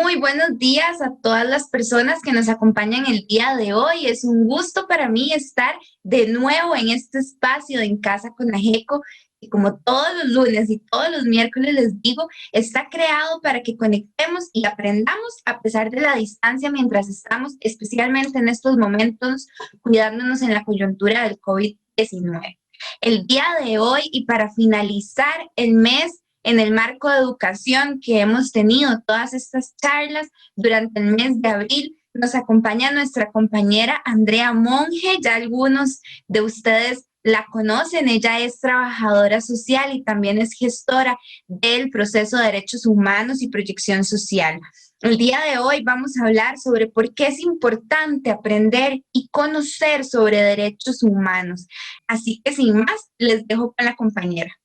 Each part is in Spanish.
Muy buenos días a todas las personas que nos acompañan el día de hoy. Es un gusto para mí estar de nuevo en este espacio de En Casa con Ajeco, y como todos los lunes y todos los miércoles les digo, está creado para que conectemos y aprendamos a pesar de la distancia mientras estamos, especialmente en estos momentos, cuidándonos en la coyuntura del COVID-19. El día de hoy y para finalizar el mes, en el marco de educación que hemos tenido todas estas charlas durante el mes de abril, nos acompaña nuestra compañera Andrea Monge. Ya algunos de ustedes la conocen. Ella es trabajadora social y también es gestora del proceso de derechos humanos y proyección social. El día de hoy vamos a hablar sobre por qué es importante aprender y conocer sobre derechos humanos. Así que sin más, les dejo con la compañera.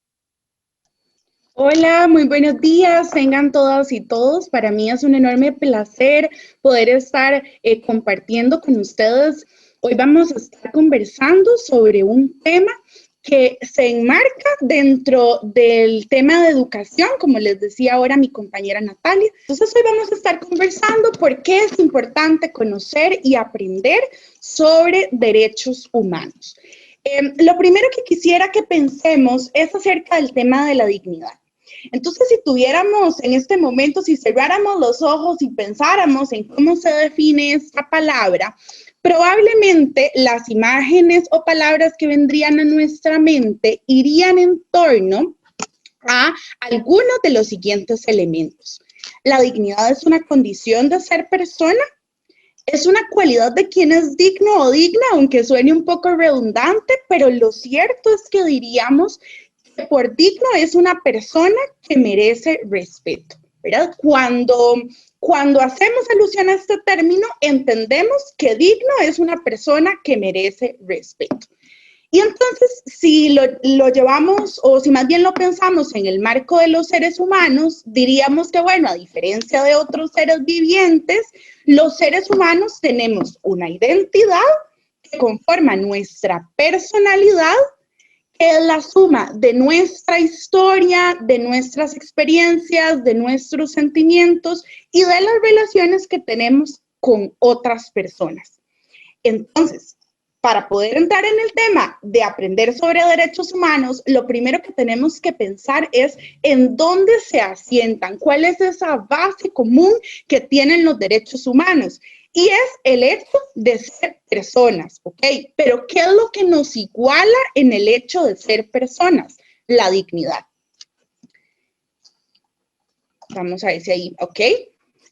Hola, muy buenos días, tengan todas y todos. Para mí es un enorme placer poder estar compartiendo con ustedes. Hoy vamos a estar conversando sobre un tema que se enmarca dentro del tema de educación, como les decía ahora mi compañera Natalia. Entonces hoy vamos a estar conversando por qué es importante conocer y aprender sobre derechos humanos. Lo primero que quisiera que pensemos es acerca del tema de la dignidad. Entonces, si tuviéramos en este momento, si cerráramos los ojos y pensáramos en cómo se define esta palabra, probablemente las imágenes o palabras que vendrían a nuestra mente irían en torno a algunos de los siguientes elementos. La dignidad es una condición de ser persona, es una cualidad de quien es digno o digna, aunque suene un poco redundante, pero lo cierto es que diríamos que por digno es una persona que merece respeto, ¿verdad? Cuando hacemos alusión a este término, entendemos que digno es una persona que merece respeto. Y entonces, si lo llevamos, o si más bien lo pensamos en el marco de los seres humanos, diríamos que, bueno, a diferencia de otros seres vivientes, los seres humanos tenemos una identidad que conforma nuestra personalidad, que es la suma de nuestra historia, de nuestras experiencias, de nuestros sentimientos y de las relaciones que tenemos con otras personas. Entonces, para poder entrar en el tema de aprender sobre derechos humanos, lo primero que tenemos que pensar es en dónde se asientan, cuál es esa base común que tienen los derechos humanos. Y es el hecho de ser personas, ¿ok? Pero ¿qué es lo que nos iguala en el hecho de ser personas? La dignidad. Vamos a ver si ahí, ¿ok?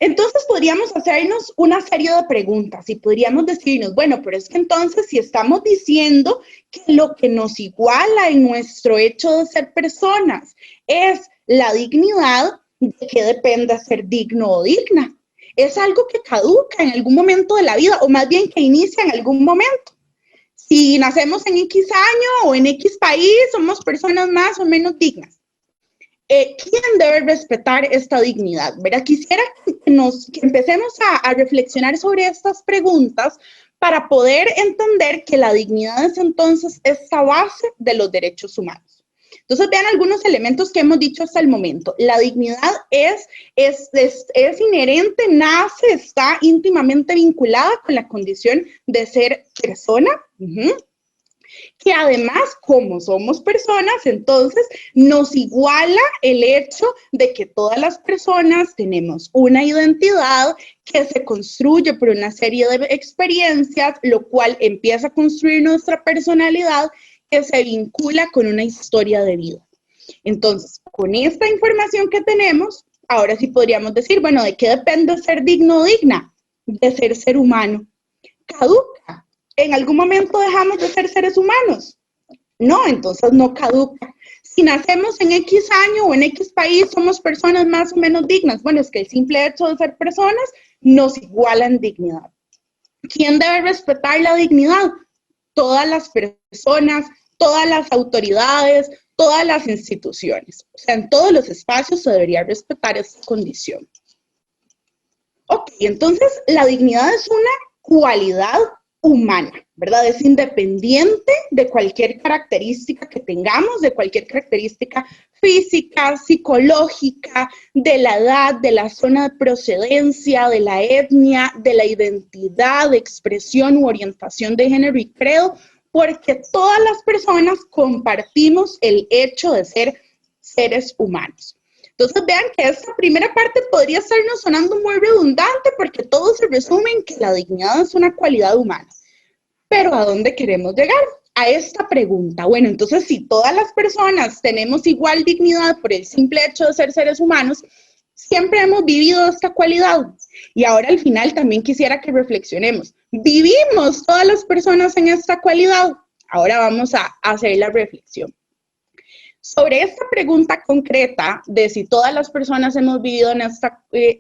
Entonces podríamos hacernos una serie de preguntas y podríamos decirnos, bueno, pero es que entonces si estamos diciendo que lo que nos iguala en nuestro hecho de ser personas es la dignidad, ¿de qué depende ser digno o digna? Es algo que caduca en algún momento de la vida, o más bien que inicia en algún momento. Si nacemos en X año o en X país, somos personas más o menos dignas. ¿Quién debe respetar esta dignidad? ¿Verdad? Quisiera que empecemos a reflexionar sobre estas preguntas para poder entender que la dignidad es entonces esta base de los derechos humanos. Entonces, vean algunos elementos que hemos dicho hasta el momento. La dignidad es inherente, nace, está íntimamente vinculada con la condición de ser persona. Que además, como somos personas, entonces nos iguala el hecho de que todas las personas tenemos una identidad que se construye por una serie de experiencias, lo cual empieza a construir nuestra personalidad que se vincula con una historia de vida. Entonces, con esta información que tenemos, ahora sí podríamos decir, bueno, ¿de qué depende ser digno o digna? De ser humano. Caduca. ¿En algún momento dejamos de ser seres humanos? No, entonces no caduca. Si nacemos en X año o en X país, somos personas más o menos dignas. Bueno, es que el simple hecho de ser personas nos iguala en dignidad. ¿Quién debe respetar la dignidad? Todas las personas, todas las autoridades, todas las instituciones. O sea, en todos los espacios se debería respetar esta condición. Ok, entonces la dignidad es una cualidad humana, ¿verdad? Es independiente de cualquier característica que tengamos, de cualquier característica física, psicológica, de la edad, de la zona de procedencia, de la etnia, de la identidad, de expresión u orientación de género y credo, porque todas las personas compartimos el hecho de ser seres humanos. Entonces vean que esta primera parte podría estarnos sonando muy redundante porque todo se resume en que la dignidad es una cualidad humana. Pero ¿a dónde queremos llegar? A esta pregunta. Bueno, entonces si todas las personas tenemos igual dignidad por el simple hecho de ser seres humanos, siempre hemos vivido esta cualidad. Y ahora al final también quisiera que reflexionemos. ¿Vivimos todas las personas en esta cualidad? Ahora vamos a hacer la reflexión. Sobre esta pregunta concreta de si todas las personas hemos vivido en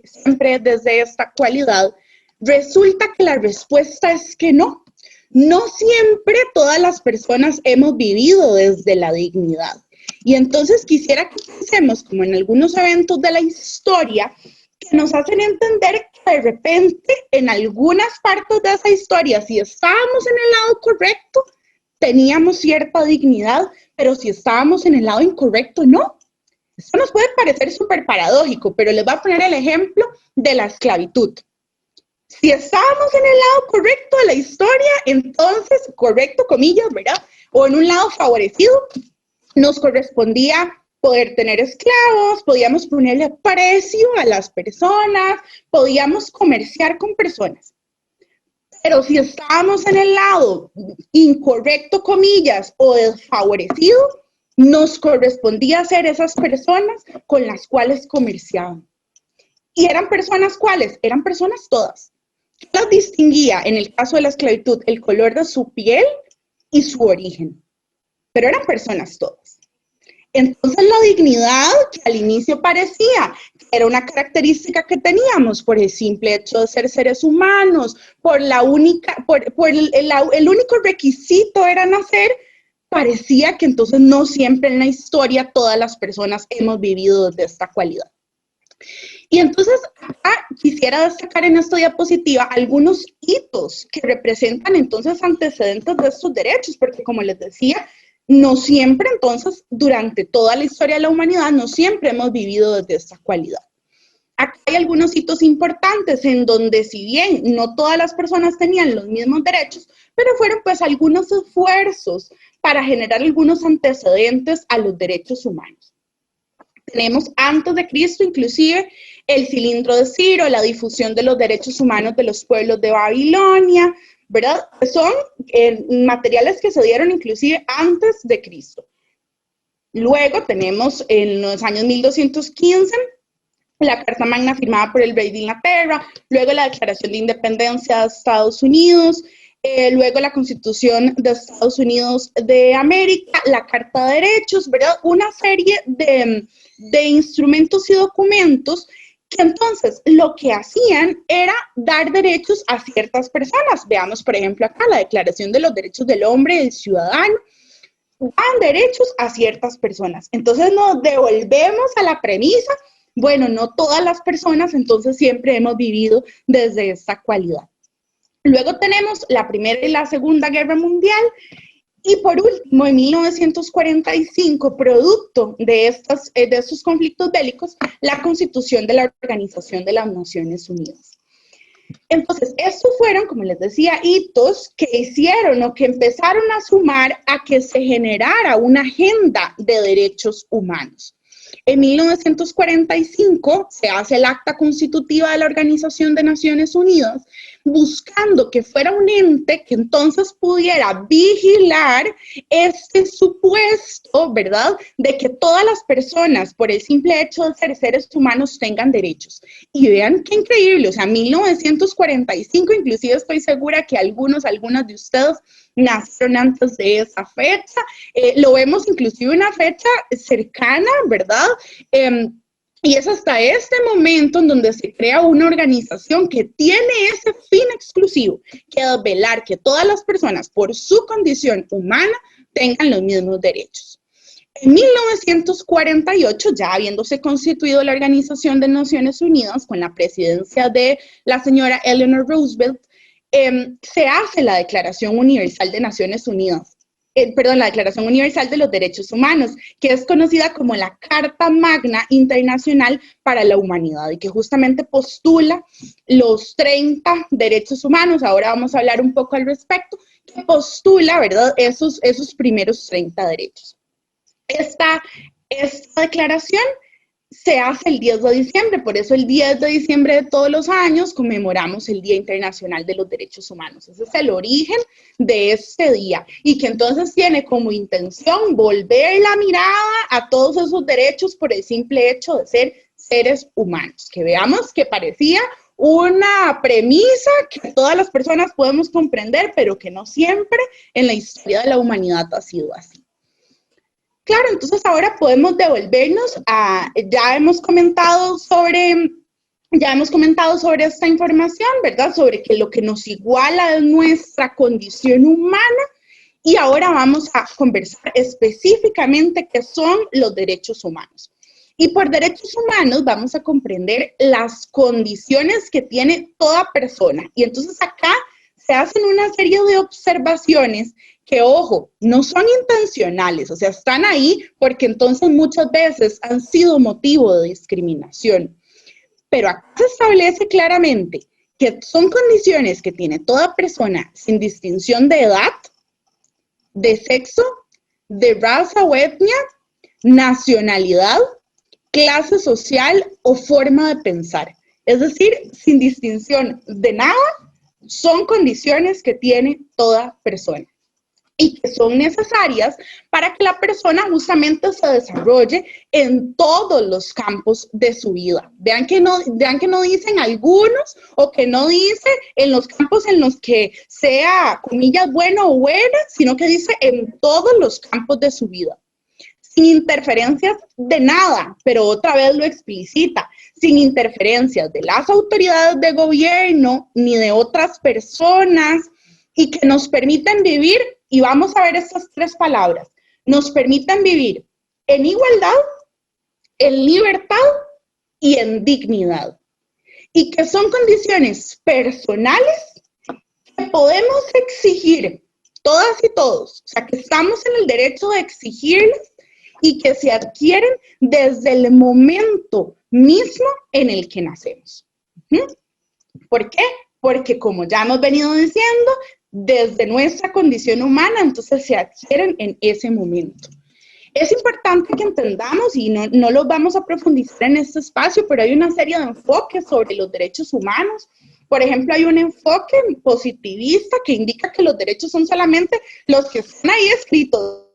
siempre desde esta cualidad, resulta que la respuesta es que no. No siempre todas las personas hemos vivido desde la dignidad. Y entonces quisiera que pensemos, como en algunos eventos de la historia, que nos hacen entender que de repente en algunas partes de esa historia, si estábamos en el lado correcto, teníamos cierta dignidad, pero si estábamos en el lado incorrecto, no. Esto nos puede parecer súper paradójico, pero les voy a poner el ejemplo de la esclavitud. Si estábamos en el lado correcto de la historia, entonces, correcto, comillas, ¿verdad? O en un lado favorecido, nos correspondía poder tener esclavos, podíamos ponerle precio a las personas, podíamos comerciar con personas. Pero si estábamos en el lado incorrecto, comillas, o desfavorecido, nos correspondía ser esas personas con las cuales comerciaban. ¿Y eran personas cuáles? Eran personas todas. ¿Qué las distinguía en el caso de la esclavitud? El color de su piel y su origen. Pero eran personas todas. Entonces la dignidad, que al inicio parecía que era una característica que teníamos por el simple hecho de ser seres humanos, por el único requisito era nacer, parecía que entonces no siempre en la historia todas las personas hemos vivido de esta cualidad. Y entonces acá quisiera destacar en esta diapositiva algunos hitos que representan entonces antecedentes de estos derechos, porque como les decía, no siempre entonces durante toda la historia de la humanidad, no siempre hemos vivido desde esta cualidad. Acá hay algunos hitos importantes en donde si bien no todas las personas tenían los mismos derechos, pero fueron pues algunos esfuerzos para generar algunos antecedentes a los derechos humanos. Tenemos antes de Cristo inclusive el cilindro de Ciro, la difusión de los derechos humanos de los pueblos de Babilonia, ¿verdad? Son materiales que se dieron inclusive antes de Cristo. Luego tenemos en los años 1215 la Carta Magna firmada por el rey de Inglaterra, luego la Declaración de Independencia de Estados Unidos, luego la Constitución de Estados Unidos de América, la Carta de Derechos, ¿verdad? Una serie de instrumentos y documentos que entonces lo que hacían era dar derechos a ciertas personas. Veamos, por ejemplo, acá la Declaración de los Derechos del Hombre y del Ciudadano. Dan derechos a ciertas personas. Entonces nos devolvemos a la premisa, bueno, no todas las personas entonces siempre hemos vivido desde esta cualidad. Luego tenemos la Primera y la Segunda Guerra Mundial. Y por último, en 1945, producto de estos conflictos bélicos, la Constitución de la Organización de las Naciones Unidas. Entonces, estos fueron, como les decía, hitos que hicieron o que empezaron a sumar a que se generara una agenda de derechos humanos. En 1945 se hace el Acta Constitutiva de la Organización de Naciones Unidas, buscando que fuera un ente que entonces pudiera vigilar este supuesto, ¿verdad?, de que todas las personas, por el simple hecho de ser seres humanos, tengan derechos. Y vean qué increíble, o sea, 1945, inclusive estoy segura que algunas de ustedes nacieron antes de esa fecha, lo vemos inclusive una fecha cercana, ¿verdad?, y es hasta este momento en donde se crea una organización que tiene ese fin exclusivo, que es velar que todas las personas, por su condición humana, tengan los mismos derechos. En 1948, ya habiéndose constituido la Organización de Naciones Unidas con la presidencia de la señora Eleanor Roosevelt, se hace la Declaración Universal de Naciones Unidas. La Declaración Universal de los Derechos Humanos, que es conocida como la Carta Magna Internacional para la Humanidad y que justamente postula los 30 derechos humanos. Ahora vamos a hablar un poco al respecto, que postula, ¿verdad?, esos primeros 30 derechos. Esta declaración se hace el 10 de diciembre, por eso el 10 de diciembre de todos los años conmemoramos el Día Internacional de los Derechos Humanos. Ese es el origen de este día y que entonces tiene como intención volver la mirada a todos esos derechos por el simple hecho de ser seres humanos, que veamos que parecía una premisa que todas las personas podemos comprender, pero que no siempre en la historia de la humanidad ha sido así. Claro, entonces ahora podemos devolvernos ya hemos comentado sobre esta información, ¿verdad? Sobre que lo que nos iguala es nuestra condición humana y ahora vamos a conversar específicamente qué son los derechos humanos. Y por derechos humanos vamos a comprender las condiciones que tiene toda persona. Y entonces acá se hacen una serie de observaciones que, ojo, no son intencionales, o sea, están ahí porque entonces muchas veces han sido motivo de discriminación. Pero acá se establece claramente que son condiciones que tiene toda persona sin distinción de edad, de sexo, de raza o etnia, nacionalidad, clase social o forma de pensar. Es decir, sin distinción de nada, son condiciones que tiene toda persona y que son necesarias para que la persona justamente se desarrolle en todos los campos de su vida. Vean que no dicen algunos o que no dice en los campos en los que sea, comillas, bueno o buena, sino que dice en todos los campos de su vida. Sin interferencias de nada, pero otra vez lo explicita, sin interferencias de las autoridades de gobierno ni de otras personas y que nos permitan vivir, y vamos a ver estas 3 palabras, nos permitan vivir en igualdad, en libertad y en dignidad. Y que son condiciones personales que podemos exigir todas y todos, o sea, que estamos en el derecho de exigirles y que se adquieren desde el momento mismo en el que nacemos. ¿Por qué? Porque como ya hemos venido diciendo, desde nuestra condición humana, entonces se adquieren en ese momento. Es importante que entendamos, y no lo vamos a profundizar en este espacio, pero hay una serie de enfoques sobre los derechos humanos. Por ejemplo, hay un enfoque positivista que indica que los derechos son solamente los que están ahí escritos,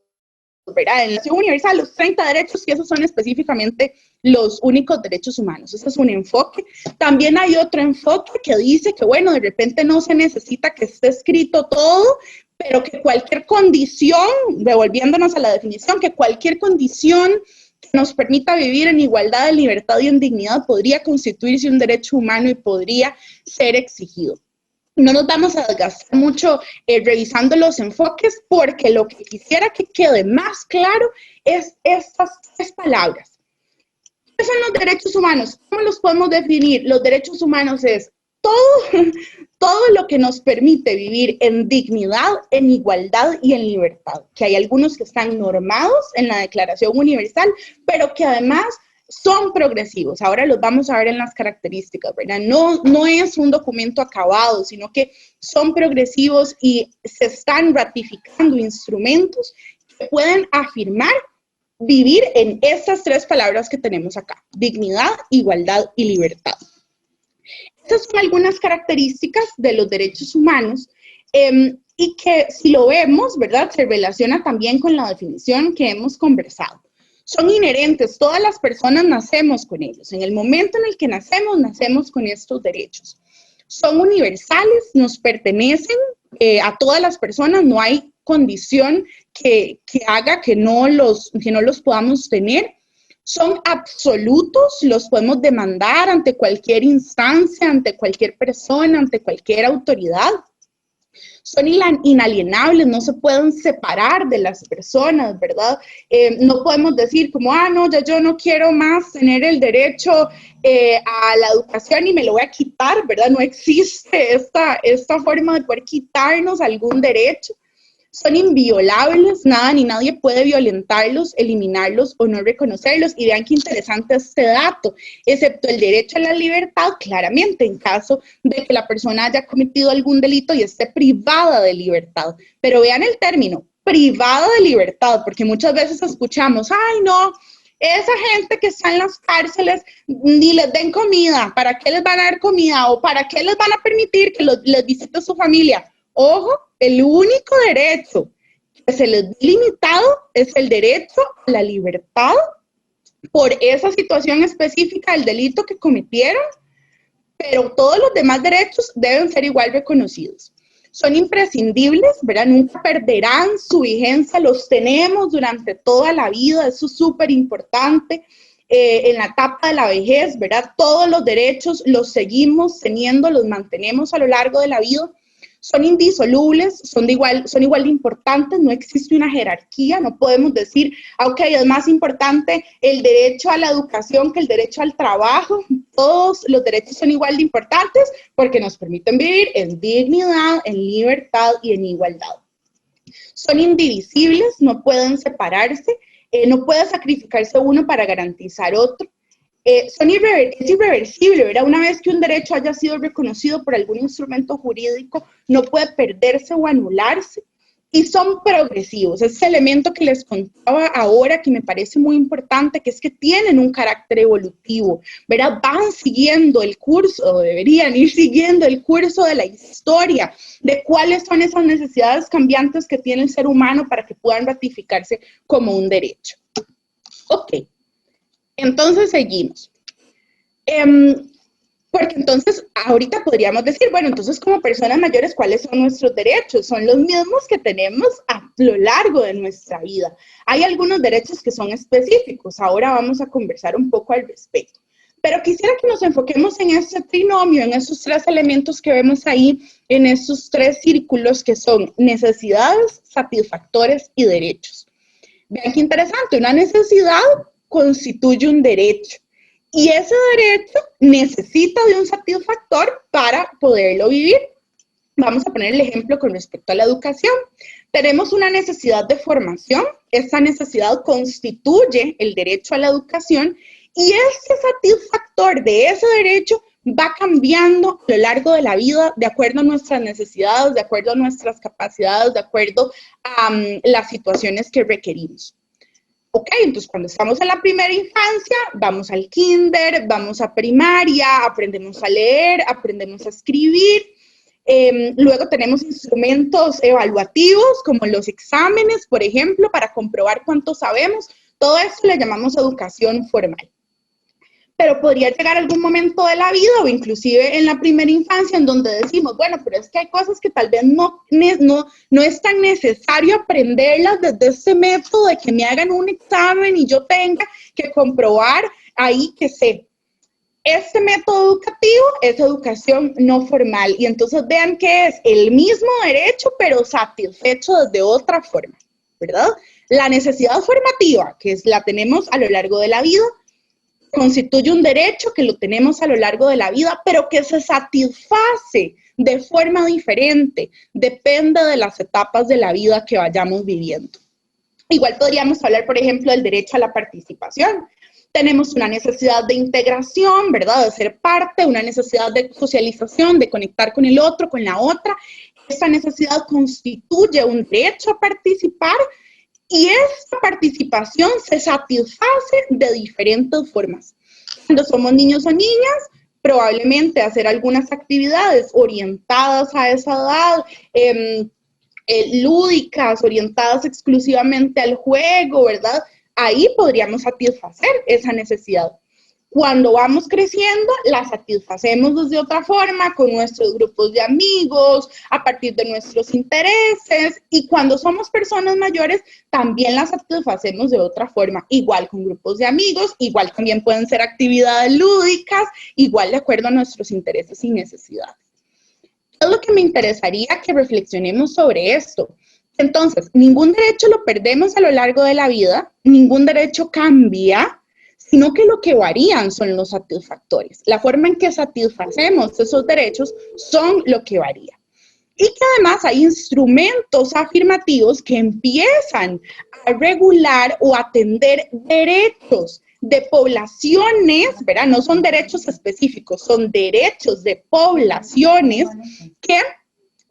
¿verdad? En la Declaración Universal, los 30 derechos, y esos son específicamente los únicos derechos humanos. Ese es un enfoque. También hay otro enfoque que dice que, bueno, de repente no se necesita que esté escrito todo, pero que cualquier condición, devolviéndonos a la definición, que cualquier condición que nos permita vivir en igualdad, en libertad y en dignidad podría constituirse un derecho humano y podría ser exigido. No nos vamos a desgastar mucho revisando los enfoques porque lo que quisiera que quede más claro es estas 3 palabras. ¿Qué son los derechos humanos? ¿Cómo los podemos definir? Los derechos humanos es todo lo que nos permite vivir en dignidad, en igualdad y en libertad. Que hay algunos que están normados en la Declaración Universal, pero que además son progresivos. Ahora los vamos a ver en las características, ¿verdad? No es un documento acabado, sino que son progresivos y se están ratificando instrumentos que pueden afirmar vivir en estas 3 palabras que tenemos acá: dignidad, igualdad y libertad. Estas son algunas características de los derechos humanos y que, si lo vemos, ¿verdad?, se relaciona también con la definición que hemos conversado. Son inherentes, todas las personas nacemos con ellos. En el momento en el que nacemos con estos derechos. Son universales, nos pertenecen a todas las personas, no hay condición que haga que no los podamos tener. Son absolutos, los podemos demandar ante cualquier instancia, ante cualquier persona, ante cualquier autoridad. Son inalienables, no se pueden separar de las personas, ¿verdad? No podemos decir como, no, ya yo no quiero más tener el derecho a la educación y me lo voy a quitar, ¿verdad? No existe esta forma de poder quitarnos algún derecho. Son inviolables, nada ni nadie puede violentarlos, eliminarlos o no reconocerlos. Y vean qué interesante este dato, excepto el derecho a la libertad, claramente, en caso de que la persona haya cometido algún delito y esté privada de libertad. Pero vean el término, privada de libertad, porque muchas veces escuchamos, ay no, esa gente que está en las cárceles, ni les den comida, ¿para qué les van a dar comida? ¿O para qué les van a permitir que les visite su familia? Ojo, el único derecho que se les ve limitado es el derecho a la libertad por esa situación específica del delito que cometieron, pero todos los demás derechos deben ser igual reconocidos. Son imprescindibles, ¿verdad? Nunca perderán su vigencia, los tenemos durante toda la vida, eso es súper importante. En la etapa de la vejez, ¿verdad? Todos los derechos los seguimos teniendo, los mantenemos a lo largo de la vida. Son indisolubles, son igual de importantes, no existe una jerarquía, no podemos decir, ok, es más importante el derecho a la educación que el derecho al trabajo. Todos los derechos son igual de importantes porque nos permiten vivir en dignidad, en libertad y en igualdad. Son indivisibles, no pueden separarse, no puede sacrificarse uno para garantizar otro. Es irreversible, ¿verdad? Una vez que un derecho haya sido reconocido por algún instrumento jurídico, no puede perderse o anularse. Y son progresivos. Ese elemento que les contaba ahora, que me parece muy importante, que es que tienen un carácter evolutivo, ¿verdad? Van siguiendo el curso, o deberían ir siguiendo el curso de la historia, de cuáles son esas necesidades cambiantes que tiene el ser humano para que puedan ratificarse como un derecho. Ok. Entonces seguimos. Porque entonces ahorita podríamos decir, bueno, entonces como personas mayores, ¿cuáles son nuestros derechos? Son los mismos que tenemos a lo largo de nuestra vida. Hay algunos derechos que son específicos, ahora vamos a conversar un poco al respecto. Pero quisiera que nos enfoquemos en este trinomio, en esos tres elementos que vemos ahí, en esos tres círculos que son necesidades, satisfactores y derechos. Vean qué interesante, una necesidad constituye un derecho y ese derecho necesita de un satisfactor para poderlo vivir. Vamos a poner el ejemplo con respecto a la educación. Tenemos una necesidad de formación, esa necesidad constituye el derecho a la educación y ese satisfactor de ese derecho va cambiando a lo largo de la vida de acuerdo a nuestras necesidades, de acuerdo a nuestras capacidades, de acuerdo a las situaciones que requerimos. Ok, entonces cuando estamos en la primera infancia, vamos al kinder, vamos a primaria, aprendemos a leer, aprendemos a escribir. Luego tenemos instrumentos evaluativos como los exámenes, por ejemplo, para comprobar cuánto sabemos. Todo eso le llamamos educación formal. Pero podría llegar algún momento de la vida o inclusive en la primera infancia en donde decimos, bueno, pero es que hay cosas que tal vez no es tan necesario aprenderlas desde este método de que me hagan un examen y yo tenga que comprobar ahí que sé. Este método educativo es educación no formal y entonces vean que es el mismo derecho pero satisfecho desde otra forma, ¿verdad? La necesidad formativa, que la tenemos a lo largo de la vida, constituye un derecho que lo tenemos a lo largo de la vida, pero que se satisface de forma diferente, depende de las etapas de la vida que vayamos viviendo. Igual podríamos hablar, por ejemplo, del derecho a la participación. Tenemos una necesidad de integración, ¿verdad? De ser parte, una necesidad de socialización, de conectar con el otro, con la otra. Esa necesidad constituye un derecho a participar. Y esta participación se satisface de diferentes formas. Cuando somos niños o niñas, probablemente hacer algunas actividades orientadas a esa edad, lúdicas, orientadas exclusivamente al juego, ¿verdad? Ahí podríamos satisfacer esa necesidad. Cuando vamos creciendo, la satisfacemos desde otra forma, con nuestros grupos de amigos, a partir de nuestros intereses, y cuando somos personas mayores, también la satisfacemos de otra forma, igual con grupos de amigos, igual también pueden ser actividades lúdicas, igual de acuerdo a nuestros intereses y necesidades. Es lo que me interesaría que reflexionemos sobre esto. Entonces, ningún derecho lo perdemos a lo largo de la vida, ningún derecho cambia, sino que lo que varían son los satisfactores. La forma en que satisfacemos esos derechos son lo que varía. Y que además hay instrumentos afirmativos que empiezan a regular o atender derechos de poblaciones, ¿verdad? No son derechos específicos, son derechos de poblaciones que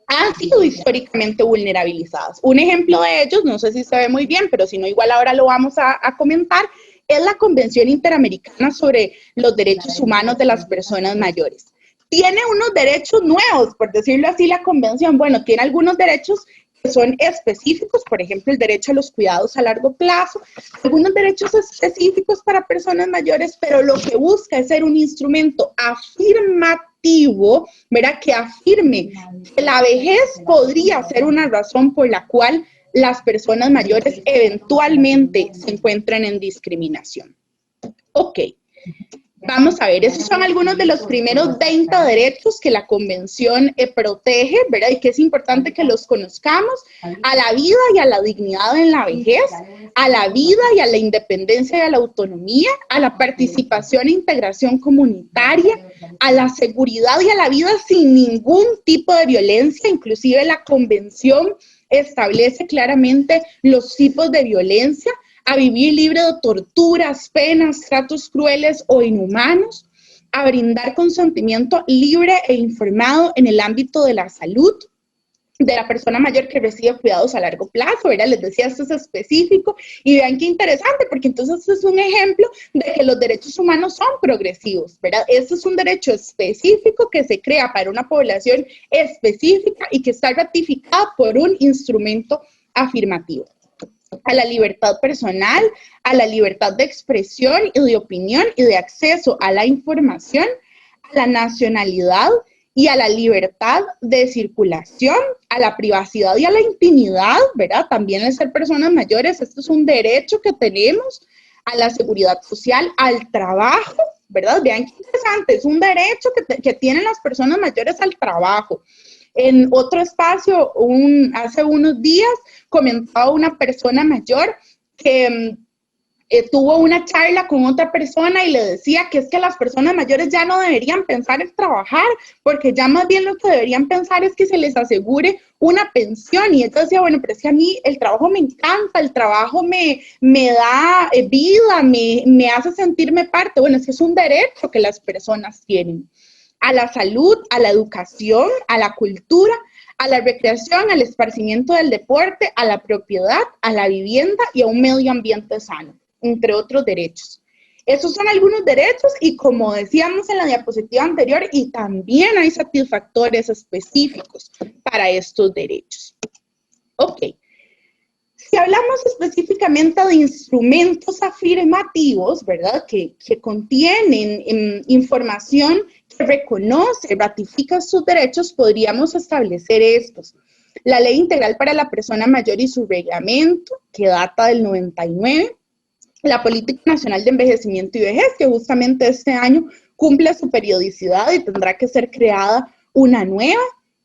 han sido históricamente vulnerabilizadas. Un ejemplo de ellos, no sé si se ve muy bien, pero si no, igual ahora lo vamos a comentar, es la Convención Interamericana sobre los Derechos Humanos de las Personas Mayores. Tiene unos derechos nuevos, por decirlo así, la convención. Bueno, tiene algunos derechos que son específicos, por ejemplo, el derecho a los cuidados a largo plazo, algunos derechos específicos para personas mayores, pero lo que busca es ser un instrumento afirmativo, ¿verdad? Que afirme que la vejez podría ser una razón por la cual las personas mayores eventualmente se encuentran en discriminación. Ok. Vamos a ver, esos son algunos de los primeros 20 derechos que la Convención protege, ¿verdad? Y que es importante que los conozcamos: a la vida y a la dignidad en la vejez, a la vida y a la independencia y a la autonomía, a la participación e integración comunitaria, a la seguridad y a la vida sin ningún tipo de violencia. Inclusive la Convención establece claramente los tipos de violencia: a vivir libre de torturas, penas, tratos crueles o inhumanos, a brindar consentimiento libre e informado en el ámbito de la salud de la persona mayor que recibe cuidados a largo plazo, ¿verdad? Les decía, esto es específico, y vean qué interesante, porque entonces es un ejemplo de que los derechos humanos son progresivos, ¿verdad? Este es un derecho específico que se crea para una población específica y que está ratificado por un instrumento afirmativo: a la libertad personal, a la libertad de expresión y de opinión y de acceso a la información, a la nacionalidad y a la libertad de circulación, a la privacidad y a la intimidad, ¿verdad? También al ser personas mayores, esto es un derecho que tenemos: a la seguridad social, al trabajo, ¿verdad? Vean qué interesante, es un derecho que tienen las personas mayores al trabajo. En otro espacio, hace unos días, comentaba una persona mayor que tuvo una charla con otra persona y le decía que es que las personas mayores ya no deberían pensar en trabajar, porque ya más bien lo que deberían pensar es que se les asegure una pensión. Y ella decía, bueno, pero es que a mí el trabajo me encanta, el trabajo me da vida, me hace sentirme parte. Bueno, es que es un derecho que las personas tienen: a la salud, a la educación, a la cultura, a la recreación, al esparcimiento del deporte, a la propiedad, a la vivienda y a un medio ambiente sano, entre otros derechos. Esos son algunos derechos y, como decíamos en la diapositiva anterior, y también hay satisfactores específicos para estos derechos. Ok. Si hablamos específicamente de instrumentos afirmativos, ¿verdad? Que contienen información que reconoce, ratifica sus derechos, podríamos establecer estos: la Ley Integral para la Persona Mayor y su reglamento, que data del 99, la Política Nacional de Envejecimiento y Vejez, que justamente este año cumple su periodicidad y tendrá que ser creada una nueva,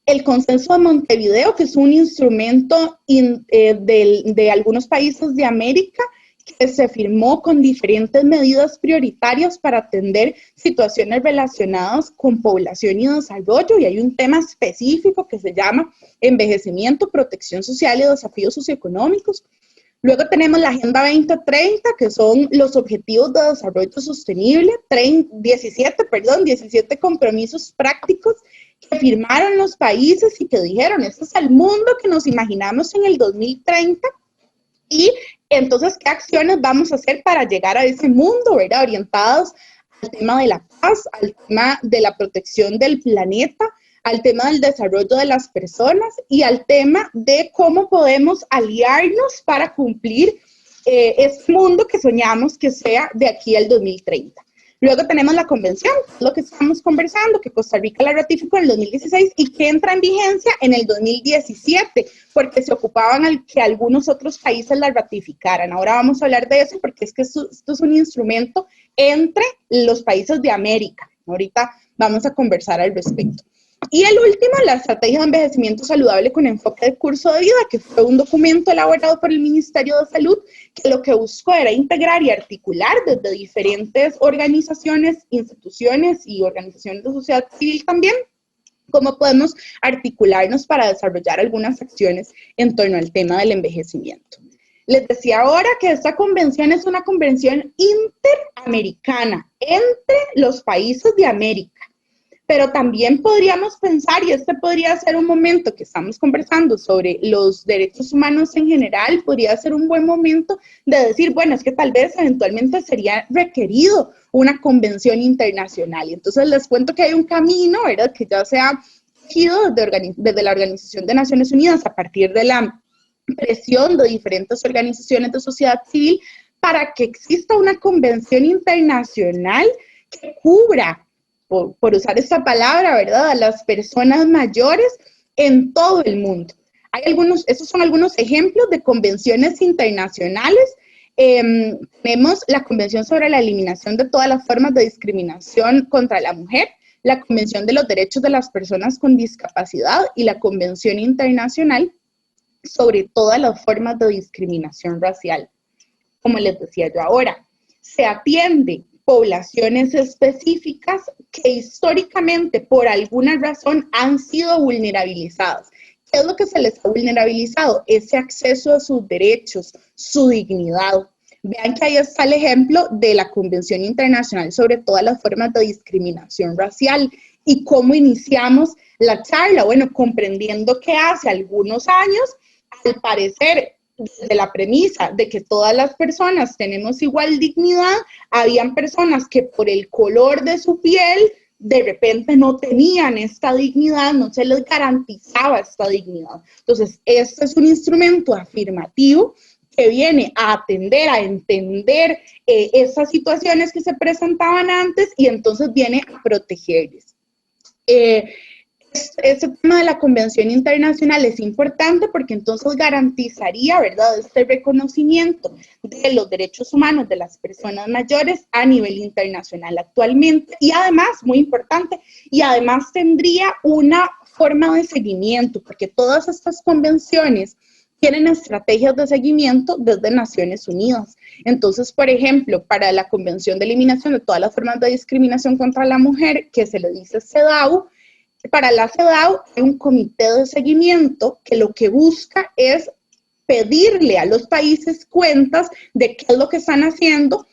el Consenso de Montevideo, que es un instrumento de algunos países de América que se firmó con diferentes medidas prioritarias para atender situaciones relacionadas con población y desarrollo, y hay un tema específico que se llama envejecimiento, protección social y desafíos socioeconómicos. Luego tenemos la Agenda 2030, que son los Objetivos de Desarrollo Sostenible, 17 compromisos prácticos que firmaron los países y que dijeron, este es el mundo que nos imaginamos en el 2030, y entonces, ¿qué acciones vamos a hacer para llegar a ese mundo, ¿verdad? Orientados al tema de la paz, al tema de la protección del planeta, al tema del desarrollo de las personas y al tema de cómo podemos aliarnos para cumplir ese mundo que soñamos que sea de aquí al 2030. Luego tenemos la convención, lo que estamos conversando, que Costa Rica la ratificó en el 2016 y que entra en vigencia en el 2017, porque se ocupaban que algunos otros países la ratificaran. Ahora vamos a hablar de eso, porque es que esto es un instrumento entre los países de América. Ahorita vamos a conversar al respecto. Y el último, la Estrategia de Envejecimiento Saludable con Enfoque de Curso de Vida, que fue un documento elaborado por el Ministerio de Salud, que lo que buscó era integrar y articular desde diferentes organizaciones, instituciones y organizaciones de sociedad civil también, cómo podemos articularnos para desarrollar algunas acciones en torno al tema del envejecimiento. Les decía ahora que esta convención es una convención interamericana entre los países de América. Pero también podríamos pensar, y este podría ser un momento que estamos conversando sobre los derechos humanos en general, podría ser un buen momento de decir, bueno, es que tal vez eventualmente sería requerido una convención internacional. Y entonces les cuento que hay un camino, ¿verdad?, que ya se ha tejido desde la Organización de Naciones Unidas a partir de la presión de diferentes organizaciones de sociedad civil para que exista una convención internacional que cubra, por usar esta palabra, ¿verdad?, a las personas mayores en todo el mundo. Esos son algunos ejemplos de convenciones internacionales. Tenemos la Convención sobre la Eliminación de todas las formas de discriminación contra la mujer, la Convención de los Derechos de las Personas con Discapacidad y la Convención Internacional sobre todas las formas de discriminación racial. Como les decía yo ahora, se atiende poblaciones específicas que históricamente por alguna razón han sido vulnerabilizadas. ¿Qué es lo que se les ha vulnerabilizado? Ese acceso a sus derechos, su dignidad. Vean que ahí está el ejemplo de la Convención Internacional sobre todas las formas de discriminación racial y cómo iniciamos la charla. Bueno, comprendiendo que hace algunos años, al parecer, de la premisa de que todas las personas tenemos igual dignidad, habían personas que por el color de su piel de repente no tenían esta dignidad, no se les garantizaba esta dignidad. Entonces, este es un instrumento afirmativo que viene a atender, a entender esas situaciones que se presentaban antes y entonces viene a protegerles. Este tema de la Convención Internacional es importante porque entonces garantizaría, ¿verdad?, este reconocimiento de los derechos humanos de las personas mayores a nivel internacional actualmente y además, muy importante, y además tendría una forma de seguimiento porque todas estas convenciones tienen estrategias de seguimiento desde Naciones Unidas. Entonces, por ejemplo, para la Convención de Eliminación de todas las formas de discriminación contra la mujer, que se le dice CEDAW, para la CEDAW hay un comité de seguimiento que lo que busca es pedirle a los países cuentas de qué es lo que están haciendo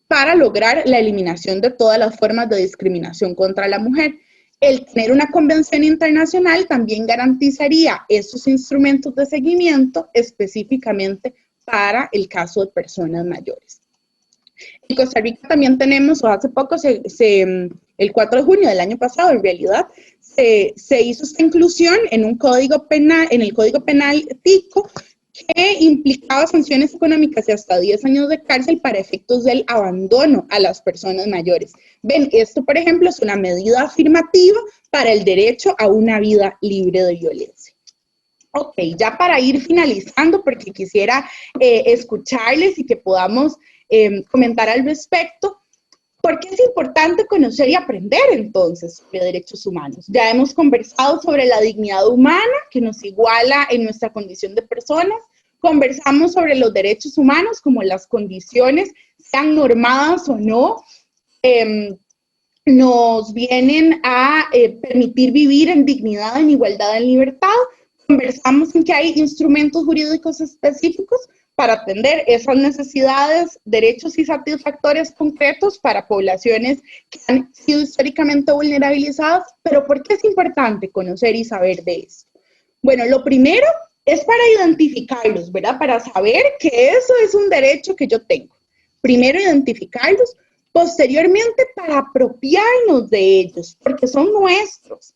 para lograr la eliminación de todas las formas de discriminación contra la mujer. El tener una convención internacional también garantizaría esos instrumentos de seguimiento específicamente para el caso de personas mayores. En Costa Rica también tenemos, o hace poco, el 4 de junio del año pasado, en realidad, se hizo esta inclusión en un código penal, en el Código Penal Tico, que implicaba sanciones económicas de hasta 10 años de cárcel para efectos del abandono a las personas mayores. Ven, esto, por ejemplo, es una medida afirmativa para el derecho a una vida libre de violencia. Ok, ya para ir finalizando, porque quisiera escucharles y que podamos comentar al respecto. ¿Por qué es importante conocer y aprender entonces sobre derechos humanos? Ya hemos conversado sobre la dignidad humana que nos iguala en nuestra condición de personas. Conversamos sobre los derechos humanos, como las condiciones, sean normadas o no, nos vienen a permitir vivir en dignidad, en igualdad, en libertad. Conversamos en que hay instrumentos jurídicos específicos para atender esas necesidades, derechos y satisfactores concretos para poblaciones que han sido históricamente vulnerabilizadas. Pero ¿por qué es importante conocer y saber de esto? Bueno, lo primero es para identificarlos, ¿verdad? Para saber que eso es un derecho que yo tengo. Primero identificarlos, posteriormente para apropiarnos de ellos, porque son nuestros.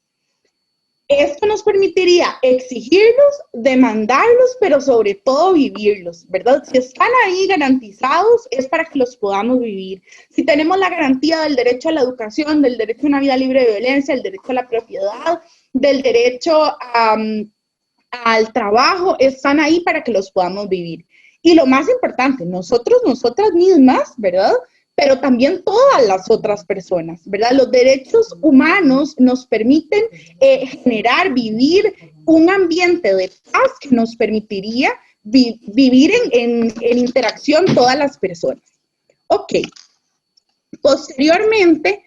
Esto nos permitiría exigirlos, demandarlos, pero sobre todo vivirlos, ¿verdad? Si están ahí garantizados, es para que los podamos vivir. Si tenemos la garantía del derecho a la educación, del derecho a una vida libre de violencia, del derecho a la propiedad, del derecho al trabajo, están ahí para que los podamos vivir. Y lo más importante, nosotras mismas, ¿verdad?, pero también todas las otras personas, ¿verdad? Los derechos humanos nos permiten generar, vivir un ambiente de paz que nos permitiría vivir en interacción todas las personas. Ok. Posteriormente,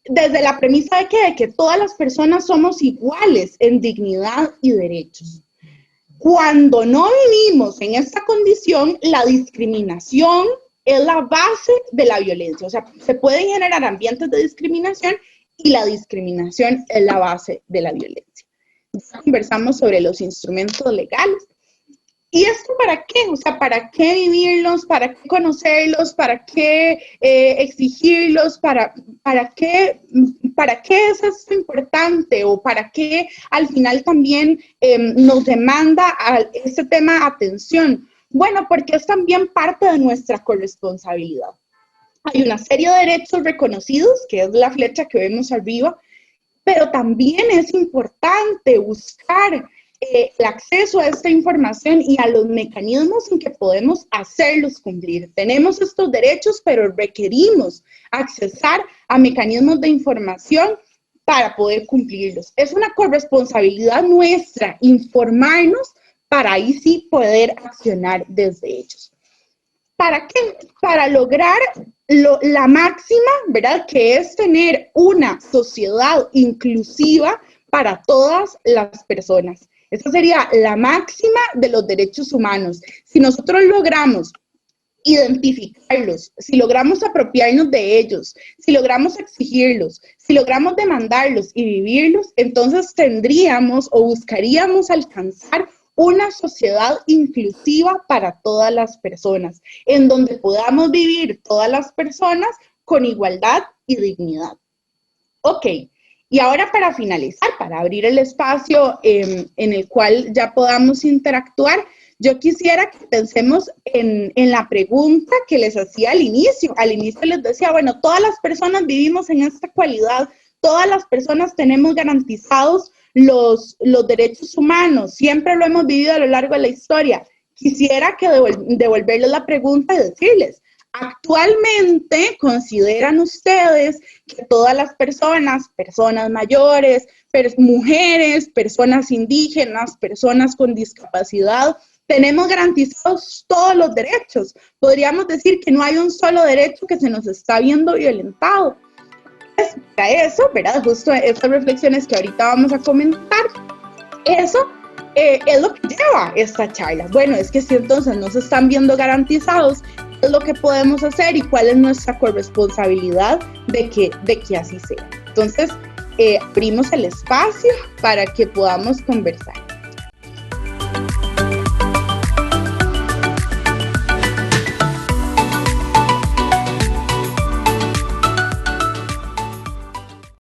desde la premisa de que todas las personas somos iguales en dignidad y derechos. Cuando no vivimos en esta condición, la discriminación es la base de la violencia. O sea, se pueden generar ambientes de discriminación y la discriminación es la base de la violencia. Ya conversamos sobre los instrumentos legales. ¿Y esto para qué? O sea, ¿para qué vivirlos? ¿Para qué conocerlos? ¿Para qué exigirlos? ¿Para qué es esto importante? ¿O para qué al final también nos demanda a este tema atención? Bueno, porque es también parte de nuestra corresponsabilidad. Hay una serie de derechos reconocidos, que es la flecha que vemos arriba, pero también es importante buscar el acceso a esta información y a los mecanismos en que podemos hacerlos cumplir. Tenemos estos derechos, pero requerimos accesar a mecanismos de información para poder cumplirlos. Es una corresponsabilidad nuestra informarnos para ahí sí poder accionar desde ellos. ¿Para qué? Para lograr la máxima, ¿verdad? Que es tener una sociedad inclusiva para todas las personas. Esa sería la máxima de los derechos humanos. Si nosotros logramos identificarlos, si logramos apropiarnos de ellos, si logramos exigirlos, si logramos demandarlos y vivirlos, entonces tendríamos o buscaríamos alcanzar una sociedad inclusiva para todas las personas, en donde podamos vivir todas las personas con igualdad y dignidad. Ok. Y ahora para finalizar, para abrir el espacio en el cual ya podamos interactuar, yo quisiera que pensemos en la pregunta que les hacía al inicio. Al inicio les decía, bueno, todas las personas vivimos en esta cualidad, todas las personas tenemos garantizados los derechos humanos, siempre lo hemos vivido a lo largo de la historia. Quisiera que devolverles la pregunta y decirles, ¿actualmente consideran ustedes que todas las personas mayores, mujeres, personas indígenas, personas con discapacidad, tenemos garantizados todos los derechos? Podríamos decir que no hay un solo derecho que se nos está viendo violentado. Es para eso, ¿verdad? Justo estas reflexiones que ahorita vamos a comentar, eso es lo que lleva esta charla. Bueno, es que si entonces no se están viendo garantizados, ¿qué es lo que podemos hacer y cuál es nuestra corresponsabilidad de que así sea? Entonces, abrimos el espacio para que podamos conversar.